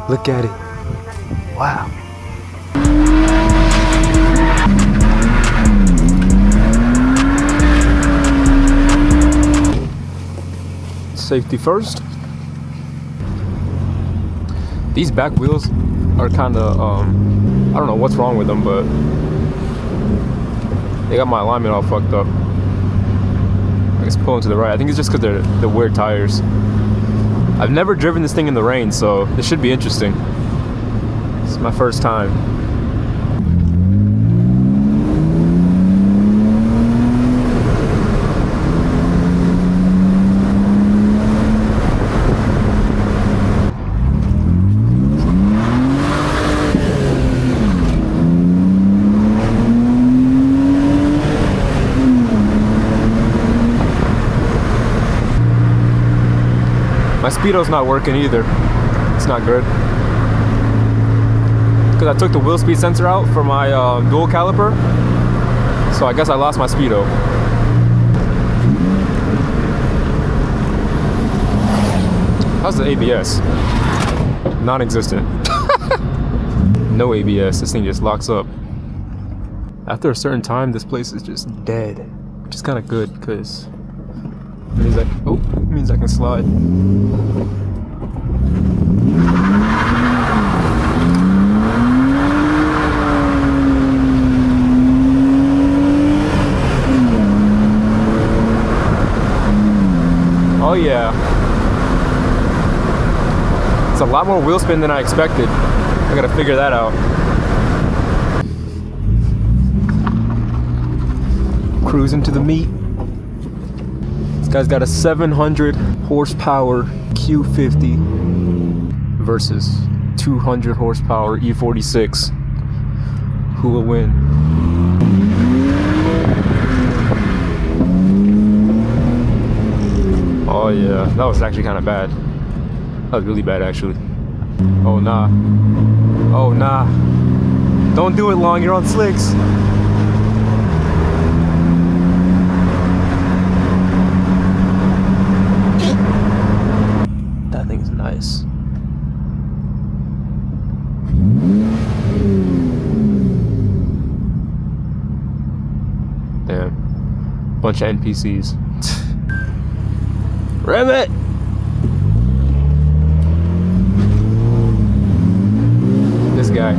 Look at it. Wow. Safety first. These back wheels are kind of, I don't know what's wrong with them, but they got my alignment all fucked up. I guess pulling to the right. I think it's just because they're weird tires. I've never driven this thing in the rain, so this should be interesting. It's my first time. My speedo's not working either. It's not good. Because I took the wheel speed sensor out for my dual caliper. So I guess I lost my speedo. How's the ABS? Non-existent. No ABS. This thing just locks up. After a certain time, this place is just dead. Which is kind of good because it means I can slide. Oh yeah. It's a lot more wheel spin than I expected. I gotta figure that out. Cruising to the meet. This guy's got a 700 horsepower Q50 versus 200 horsepower E46. Who will win? Oh yeah, that was actually kind of bad. That was really bad actually. Oh nah. Oh nah. Don't do it, Long, you're on slicks. That thing's nice. Damn. Bunch of NPCs. Rev it! This guy.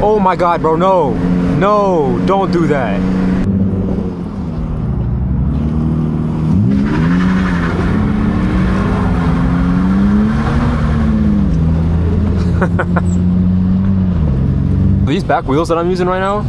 Oh my god, bro, no! No, don't do that. These back wheels that I'm using right now,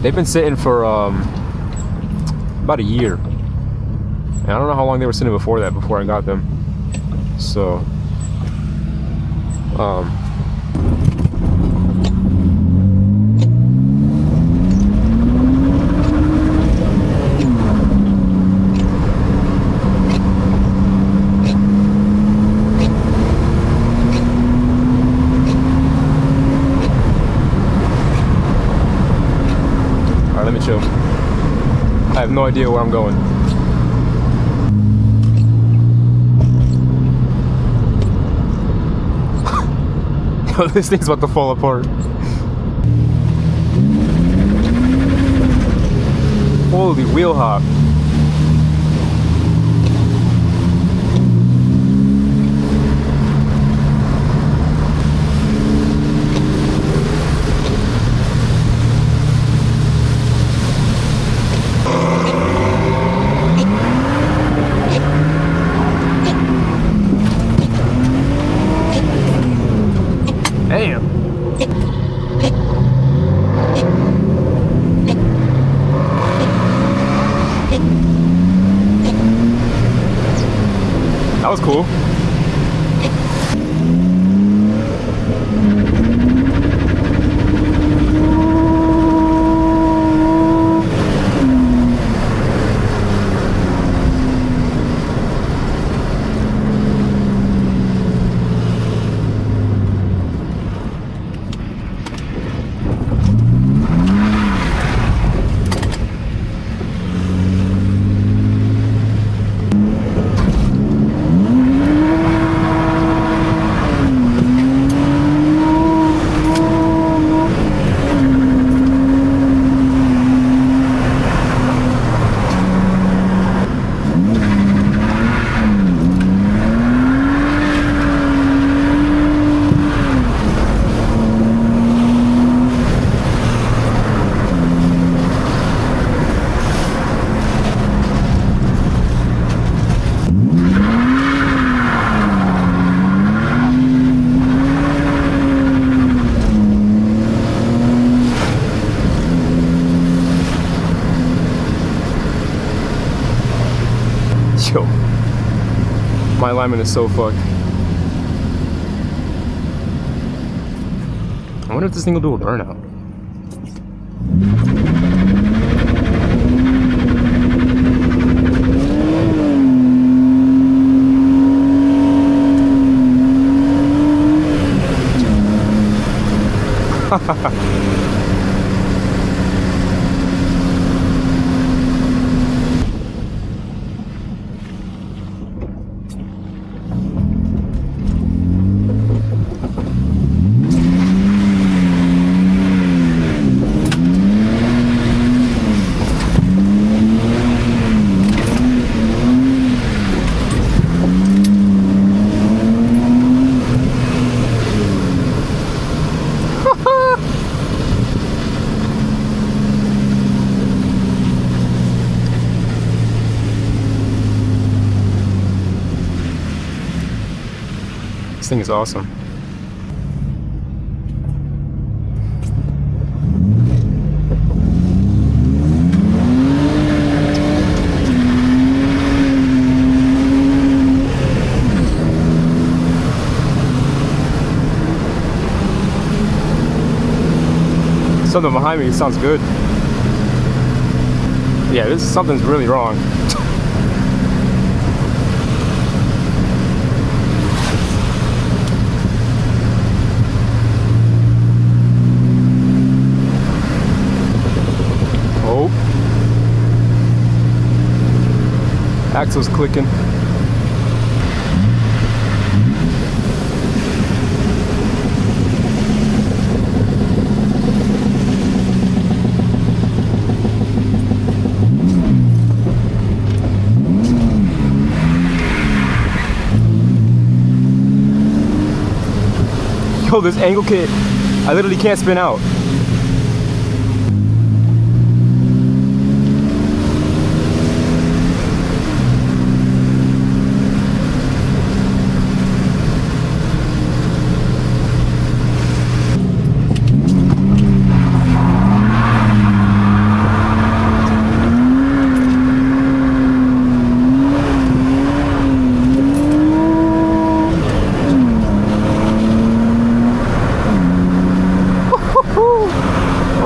they've been sitting for about a year. And I don't know how long they were sitting before that, before I got them. So, let me chill. I have no idea where I'm going. Yo, this thing's about to fall apart. Holy wheel hop. Damn. That was cool. Yo, my alignment is so fucked. I wonder if this thing will do a burnout. This thing is awesome. Something behind me sounds good. Yeah, something's really wrong. Axle's clicking. Yo, this angle kit, I literally can't spin out.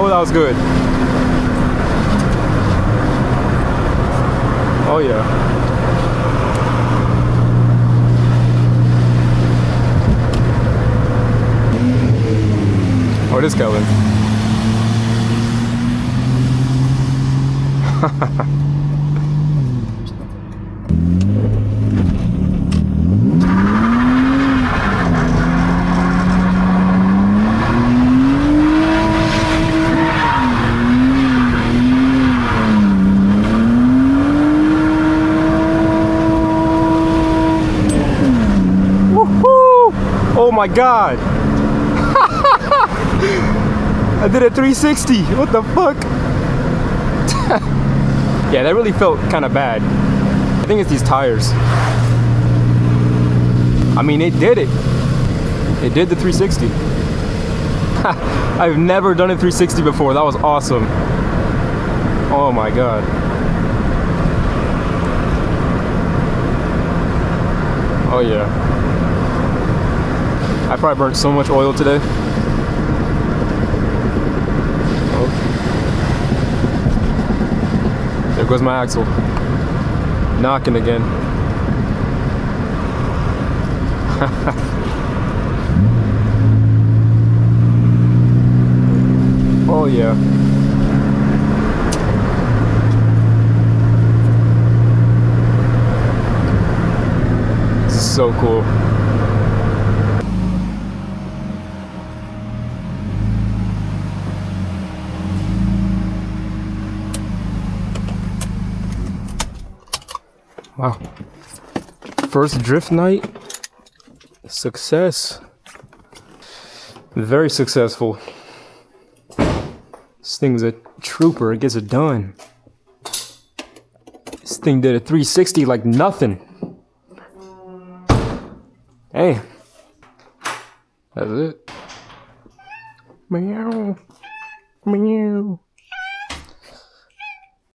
That was good. Oh yeah. Oh, it is Kellen. Oh my god! I did a 360! What the fuck? Yeah, that really felt kind of bad. I think it's these tires. I mean, it did it. It did the 360. I've never done a 360 before. That was awesome. Oh my god. Oh yeah. I probably burnt so much oil today. Oh. There goes my axle. Knocking again. Oh yeah. This is so cool. Wow. First drift night. Success. Very successful. This thing's a trooper. It gets it done. This thing did a 360 like nothing. Hey. That's it. Meow. Meow.